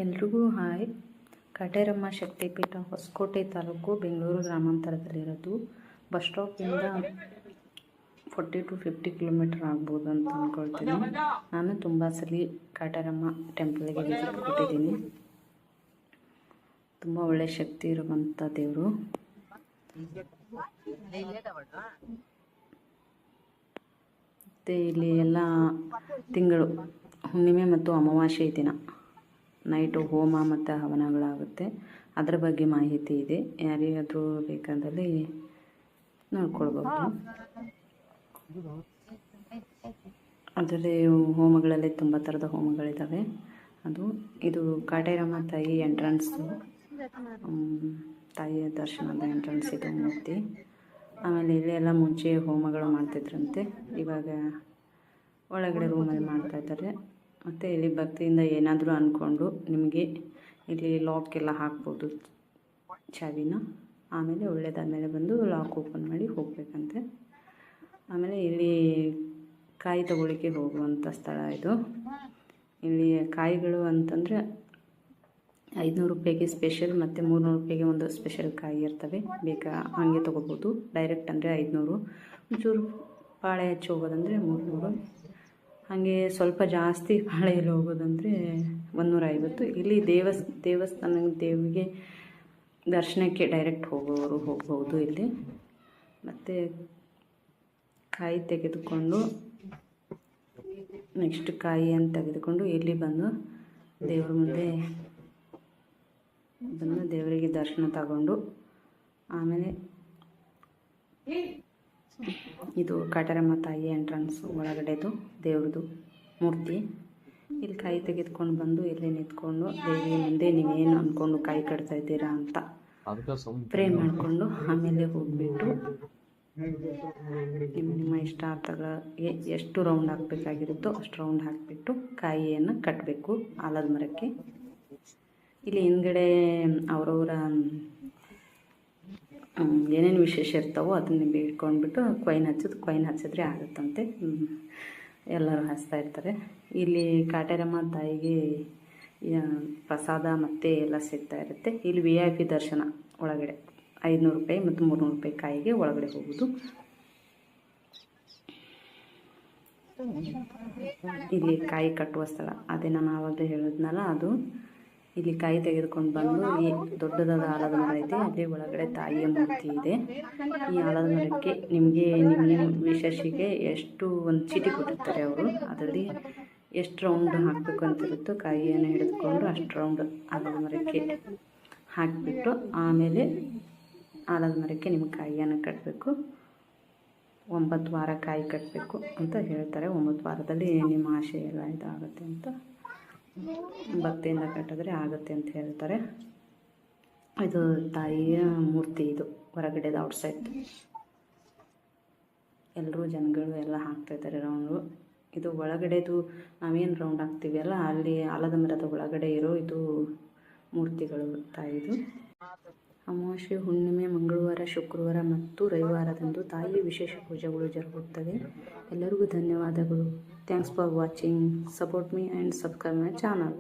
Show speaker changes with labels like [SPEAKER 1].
[SPEAKER 1] ಎಲ್ರಿಗೂ ಹಾಯ್. ಕಟೇರಮ್ಮ ಶಕ್ತಿಪೀಠ, ಹೊಸಕೋಟೆ ತಾಲೂಕು, ಬೆಂಗಳೂರು ಗ್ರಾಮಾಂತರದಲ್ಲಿರೋದು. ಬಸ್ ಸ್ಟಾಪಿಂದ 40 to 50 ಕಿಲೋಮೀಟರ್ ಆಗ್ಬೋದು ಅಂತ ಅಂದ್ಕೊಳ್ತೀನಿ. ನಾನು ತುಂಬ ಸಲ ಕಟೇರಮ್ಮ ಟೆಂಪಲ್ಗೆ ವಿಸಿಟ್ ಕೊಟ್ಟಿದ್ದೀನಿ. ತುಂಬ ಒಳ್ಳೆ ಶಕ್ತಿ ಇರುವಂಥ ದೇವರು. ಮತ್ತು ಇಲ್ಲಿ ಎಲ್ಲ ತಿಂಗಳು ಹುಣ್ಣಿಮೆ ಮತ್ತು ಅಮಾವಾಸ್ಯೆ ದಿನ ನೈಟು ಹೋಮ ಮತ್ತು ಹವನಗಳಾಗುತ್ತೆ. ಅದರ ಬಗ್ಗೆ ಮಾಹಿತಿ ಇದೆ. ಯಾರಿಗಾದರೂ ಬೇಕಾದಲ್ಲಿ ನೋಡ್ಕೊಳ್ಬೋದು. ಅದರಲ್ಲಿ ಹೋಮಗಳಲ್ಲಿ ತುಂಬ ಥರದ ಹೋಮಗಳಿದ್ದಾವೆ. ಇದು ಕಾಟೇರಮ್ಮ ತಾಯಿ ಎಂಟ್ರೆನ್ಸು, ತಾಯಿಯ ದರ್ಶನದ ಎಂಟ್ರೆನ್ಸ್ ಇದು ಮೂರ್ತಿ. ಆಮೇಲೆ ಇಲ್ಲೆಲ್ಲ ಮುಂಚೆ ಹೋಮಗಳು ಮಾಡ್ತಿದ್ರಂತೆ, ಇವಾಗ ಒಳಗಡೆ ರೂಮಲ್ಲಿ ಮಾಡ್ತಾಯಿದ್ದಾರೆ. ಮತ್ತು ಇಲ್ಲಿ ಭಕ್ತಿಯಿಂದ ಏನಾದರೂ ಅಂದ್ಕೊಂಡು ನಿಮಗೆ ಇಲ್ಲಿ ಲಾಕ್ ಎಲ್ಲ ಹಾಕ್ಬೋದು, ಚಾವಿನ. ಆಮೇಲೆ ಒಳ್ಳೇದಾದಮೇಲೆ ಬಂದು ಲಾಕ್ ಓಪನ್ ಮಾಡಿ ಹೋಗಬೇಕಂತೆ. ಆಮೇಲೆ ಇಲ್ಲಿ ಕಾಯಿ ತಗೊಳ್ಳಿಕ್ಕೆ ಹೋಗುವಂಥ ಸ್ಥಳ ಇದು. ಇಲ್ಲಿ ಕಾಯಿಗಳು ಅಂತಂದರೆ 500 ರೂಪಾಯಿಗೆ ಸ್ಪೆಷಲ್ ಮತ್ತು 300 ರೂಪಾಯಿಗೆ ಒಂದು ಸ್ಪೆಷಲ್ ಕಾಯಿ ಇರ್ತವೆ. ಬೇಕಾ ಹಾಗೆ ತೊಗೋಬೋದು. ಡೈರೆಕ್ಟ್ ಅಂದರೆ 500, ಒಂಚೂರು ಪಾಳೆ ಹಚ್ಚಿ ಹೋಗೋದಂದರೆ 300, ಹಾಗೆ ಸ್ವಲ್ಪ ಜಾಸ್ತಿ ಪಾಳೆಯಲ್ಲಿ ಹೋಗೋದಂದರೆ 150. ಇಲ್ಲಿ ದೇವಸ್ಥಾನ ದೇವಿಗೆ ದರ್ಶನಕ್ಕೆ ಡೈರೆಕ್ಟ್ ಹೋಗೋರು ಹೋಗ್ಬೋದು ಇಲ್ಲಿ. ಮತ್ತು ಕಾಯಿ ತೆಗೆದುಕೊಂಡು ನೆಕ್ಸ್ಟ್ ಕಾಯಿಯನ್ನು ತೆಗೆದುಕೊಂಡು ಇಲ್ಲಿ ಬಂದು ದೇವ್ರ ಮುಂದೆ ಬಂದು ದೇವರಿಗೆ ದರ್ಶನ ತಗೊಂಡು, ಆಮೇಲೆ ಇದು ಕಾಟೇರಮ್ಮ ತಾಯಿ ಎಂಟ್ರೆನ್ಸ್ ಒಳಗಡೆದು ದೇವ್ರದ್ದು ಮೂರ್ತಿ. ಇಲ್ಲಿ ಕಾಯಿ ತೆಗೆದುಕೊಂಡು ಬಂದು ಇಲ್ಲಿ ನಿಂತ್ಕೊಂಡು ದೇವಿಯ ಮುಂದೆ ನೀವೇನು ಅಂದ್ಕೊಂಡು ಕಾಯಿ ಕಟ್ತಾ ಇದ್ದೀರಾ ಅಂತ ಪ್ರೇ ಮಾಡಿಕೊಂಡು ಆಮೇಲೆ ಹೋಗಿಬಿಟ್ಟು ನಿಮ್ಮ ಇಷ್ಟಾರ್ಥಗಳಿಗೆ ಎಷ್ಟು ರೌಂಡ್ ಹಾಕಬೇಕಾಗಿರುತ್ತೋ ಅಷ್ಟು ರೌಂಡ್ ಹಾಕಿಬಿಟ್ಟು ಕಾಯಿಯನ್ನು ಕಟ್ಟಬೇಕು ಆಲದ ಮರಕ್ಕೆ. ಇಲ್ಲಿ ಹಿಂದ್ಗಡೆ ಅವರವರ ಏನೇನು ವಿಶೇಷ ಇರ್ತಾವೋ ಅದನ್ನು ಬೇಡ್ಕೊಂಡ್ಬಿಟ್ಟು ಕೊಯ್ನ್ ಹಚ್ಚಿದ್ರೆ ಆಗುತ್ತಂತೆ. ಎಲ್ಲರೂ ಹಚ್ತಾ ಇರ್ತಾರೆ. ಇಲ್ಲಿ ಕಾಟೇರಮ್ಮ ತಾಯಿಗೆ ಪ್ರಸಾದ ಮತ್ತು ಎಲ್ಲ ಸಿಗ್ತಾ ಇರುತ್ತೆ. ಇಲ್ಲಿ VIP ದರ್ಶನ ಒಳಗಡೆ 500 ರೂಪಾಯಿ ಮತ್ತು 300 ರೂಪಾಯಿ ಕಾಯಿಗೆ ಒಳಗಡೆ ಹೋಗೋದು. ಇಲ್ಲಿ ಕಾಯಿ ಕಟ್ಟುವ ಸ್ಥಳ ಅದೇ ನಾನು ಆವಾಗಲೇ ಹೇಳಿದ್ನಲ್ಲ, ಅದು. ಇಲ್ಲಿ ಕಾಯಿ ತೆಗೆದುಕೊಂಡು ಬಂದು ಈ ದೊಡ್ಡದಾದ ಆಲದ ಮರ ಇದೆ, ಅಲ್ಲಿ ಒಳಗಡೆ ತಾಯಿಯ ಮೂರ್ತಿ ಇದೆ. ಈ ಆಲದ ಮರಕ್ಕೆ ನಿಮ್ಮ ವಿಶೇಷಿಗೆ ಎಷ್ಟು ಒಂದು ಚೀಟಿ ಕೊಟ್ಟಿರ್ತಾರೆ ಅವರು, ಅದರಲ್ಲಿ ಎಷ್ಟು ರೌಂಡ್ ಹಾಕಬೇಕು ಅಂತಿರುತ್ತೋ ಕಾಯಿಯನ್ನು ಹಿಡಿದುಕೊಂಡು ಅಷ್ಟು ರೌಂಡ್ ಆಲದ ಮರಕ್ಕೆ ಹಾಕಿಬಿಟ್ಟು ಆಮೇಲೆ ಆಲದ ಮರಕ್ಕೆ ನಿಮ್ಮ ಕಾಯಿಯನ್ನು ಕಟ್ಟಬೇಕು. 9 ವಾರ ಕಾಯಿ ಕಟ್ಟಬೇಕು ಅಂತ ಹೇಳ್ತಾರೆ. 9 ವಾರದಲ್ಲಿ ನಿಮ್ಮ ಆಸೆ ಎಲ್ಲ ಇದಾಗುತ್ತೆ ಅಂತ, ಭಕ್ತಿಯಿಂದ ಕಟ್ಟಿದ್ರೆ ಆಗುತ್ತೆ ಅಂತ ಹೇಳ್ತಾರೆ. ಇದು ತಾಯಿಯ ಮೂರ್ತಿ. ಇದು ಹೊರಗಡೆದು ಔಟ್ಸೈಡ್. ಎಲ್ಲರೂ ಜನಗಳು ಎಲ್ಲ ಹಾಕ್ತಾಯಿದ್ದಾರೆ ರೌಂಡು. ಇದು ಒಳಗಡೆದು ನಾವೇನು ರೌಂಡ್ ಹಾಕ್ತೀವಿ ಅಲ್ಲ, ಅಲ್ಲಿ ಆಲದ ಮರದ ಒಳಗಡೆ ಇರೋ ಇದು ಮೂರ್ತಿಗಳು ತಾಯಿದು. ಅಮಾವಾಸ್ಯೆ, ಹುಣ್ಣಿಮೆ, ಮಂಗಳವಾರ, ಶುಕ್ರವಾರ ಮತ್ತು ರವಿವಾರದಂದು ತಾಯಿಯ ವಿಶೇಷ ಪೂಜೆಗಳು ಜರುಗುತ್ತವೆ. ಎಲ್ಲರಿಗೂ ಧನ್ಯವಾದಗಳು. Thanks for watching. Support me and subscribe my channel.